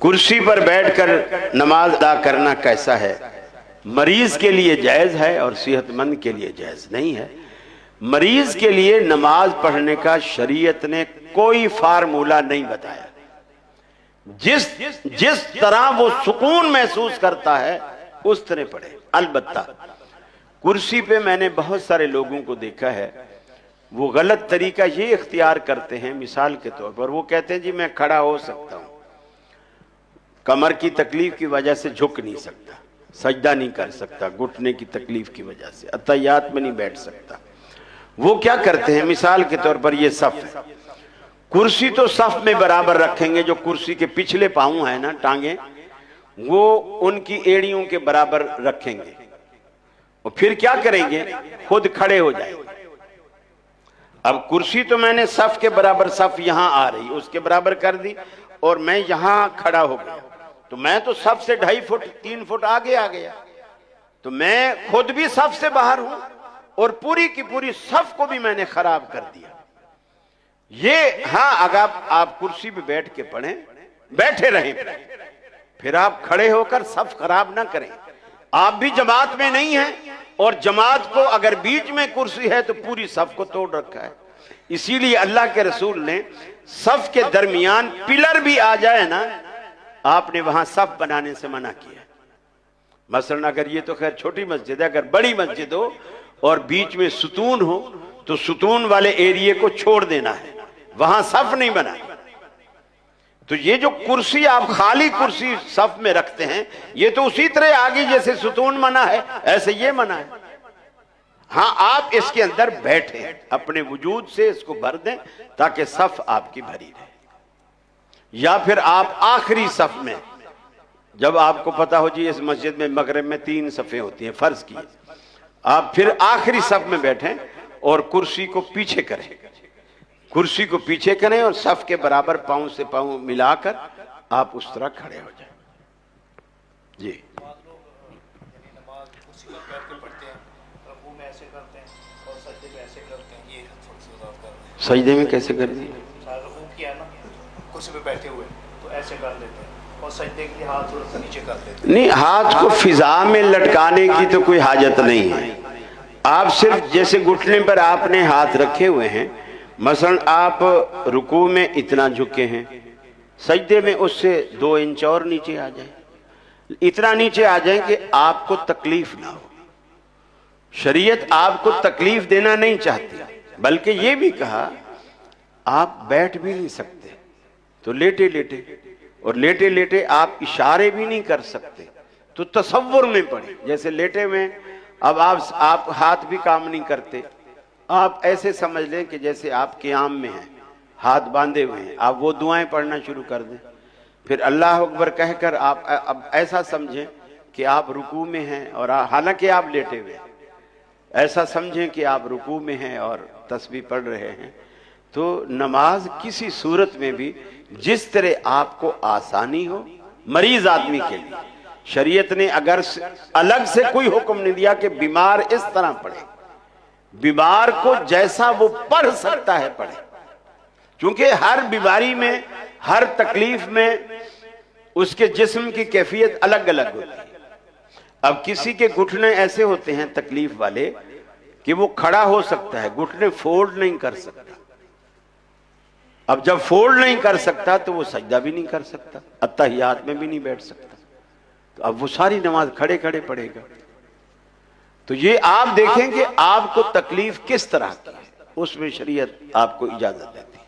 کرسی پر بیٹھ کر نماز ادا کرنا کیسا ہے؟ مریض کے لیے جائز ہے اور صحت مند کے لیے جائز نہیں ہے۔ مریض کے لیے نماز پڑھنے کا شریعت نے کوئی فارمولہ نہیں بتایا۔ جس طرح وہ سکون محسوس کرتا ہے اس طرح پڑھے۔ البتہ کرسی پہ میں نے بہت سارے لوگوں کو دیکھا ہے، وہ غلط طریقہ یہ اختیار کرتے ہیں، مثال کے طور پر وہ کہتے ہیں جی میں کھڑا ہو سکتا ہوں، کمر کی تکلیف کی وجہ سے جھک نہیں سکتا، سجدہ نہیں کر سکتا، گھٹنے کی تکلیف کی وجہ سے اتحیات میں نہیں بیٹھ سکتا۔ وہ کیا کرتے ہیں، مثال کے طور پر یہ صف ہے، کرسی تو صف میں برابر رکھیں گے، جو کرسی کے پچھلے پاؤں ہیں نا ٹانگیں، وہ ان کی ایڑیوں کے برابر رکھیں گے، اور پھر کیا کریں گے، خود کھڑے ہو جائیں گے۔ اب کرسی تو میں نے صف کے برابر، صف یہاں آ رہی اس کے برابر کر دی، اور میں یہاں کھڑا ہو گیا، تو میں تو صف سے 2.5 فٹ 3 فٹ آگے آ گیا، تو میں خود بھی صف سے باہر ہوں اور پوری کی پوری صف کو بھی میں نے خراب کر دیا۔ یہ ہاں اگر آپ کرسی پہ بیٹھ کے پڑھیں، بیٹھے رہیں، پھر آپ کھڑے ہو کر صف خراب نہ کریں۔ آپ بھی جماعت میں نہیں ہیں، اور جماعت کو اگر بیچ میں کرسی ہے تو پوری صف کو توڑ رکھا ہے۔ اسی لیے اللہ کے رسول نے صف کے درمیان پلر بھی آ جائے نا، آپ نے وہاں صف بنانے سے منع کیا۔ مثلا اگر یہ تو خیر چھوٹی مسجد ہے، اگر بڑی مسجد ہو اور بیچ میں ستون ہو تو ستون والے ایریے کو چھوڑ دینا ہے، وہاں صف نہیں بنا۔ تو یہ جو کرسی آپ خالی کرسی صف میں رکھتے ہیں، یہ تو اسی طرح آگے جیسے ستون منع ہے ایسے یہ منع ہے۔ ہاں آپ اس کے اندر بیٹھیں، اپنے وجود سے اس کو بھر دیں تاکہ صف آپ کی بھری رہے، یا پھر آپ آخری صف میں، جب آپ کو پتا ہو جی اس مسجد میں مغرب میں 3 صفیں ہوتی ہیں فرض کی، آپ پھر آخری صف میں بیٹھیں اور کرسی کو پیچھے کریں، کرسی کو پیچھے کریں اور صف کے برابر پاؤں سے پاؤں ملا کر آپ اس طرح کھڑے ہو جائیں۔ جی سجدے میں کیسے کر دیں؟ کرسی پہ بیٹھے ہوئے تو ایسے کر لیتے ہیں، اور سجدے کے لیے ہاتھ تھوڑا سا نیچے کر دیتے ہیں۔ نہیں، ہاتھ کو فضا میں لٹکانے کی تو کوئی حاجت نہیں ہے، آپ صرف جیسے گھٹنے پر آپ نے ہاتھ رکھے ہوئے ہیں، مثلا آپ رکوع میں اتنا جھکے ہیں، سجدے میں اس سے 2 انچ اور نیچے آ جائیں، اتنا نیچے آ جائیں کہ آپ کو تکلیف نہ ہو۔ شریعت آپ کو تکلیف دینا نہیں چاہتی، بلکہ یہ بھی کہا آپ بیٹھ بھی نہیں سکتے تو لیٹے لیٹے، اور لیٹے لیٹے آپ اشارے بھی نہیں کر سکتے تو تصور میں پڑے، جیسے لیٹے میں اب آپ ہاتھ بھی کام نہیں کرتے، آپ ایسے سمجھ لیں کہ جیسے آپ قیام میں ہیں، ہاتھ باندھے ہوئے ہیں، آپ وہ دعائیں پڑھنا شروع کر دیں، پھر اللہ اکبر کہہ کر آپ اب ایسا سمجھیں کہ آپ رکوع میں ہیں، اور حالانکہ آپ لیٹے ہوئے ہیں، ایسا سمجھیں کہ آپ رکوع میں ہیں اور تسبیح پڑھ رہے ہیں۔ تو نماز کسی صورت میں بھی جس طرح آپ کو آسانی ہو، مریض آدمی کے لیے شریعت نے اگر الگ سے کوئی حکم نہیں دیا کہ بیمار اس طرح پڑھے، بیمار کو جیسا وہ پڑھ سکتا ہے پڑھے، چونکہ ہر بیماری میں، ہر تکلیف میں اس کے جسم کی کیفیت الگ الگ ہوتی ہے۔ اب کسی کے گھٹنے ایسے ہوتے ہیں تکلیف والے کہ وہ کھڑا ہو سکتا ہے، گھٹنے فولڈ نہیں کر سکتا، اب جب فولڈ نہیں کر سکتا تو وہ سجدہ بھی نہیں کر سکتا، اتحیات میں بھی نہیں بیٹھ سکتا، تو اب وہ ساری نماز کھڑے کھڑے پڑھے گا۔ تو یہ آپ دیکھیں کہ آپ کو تکلیف کس طرح کی ہے، اس میں شریعت آپ کو اجازت دیتی ہے۔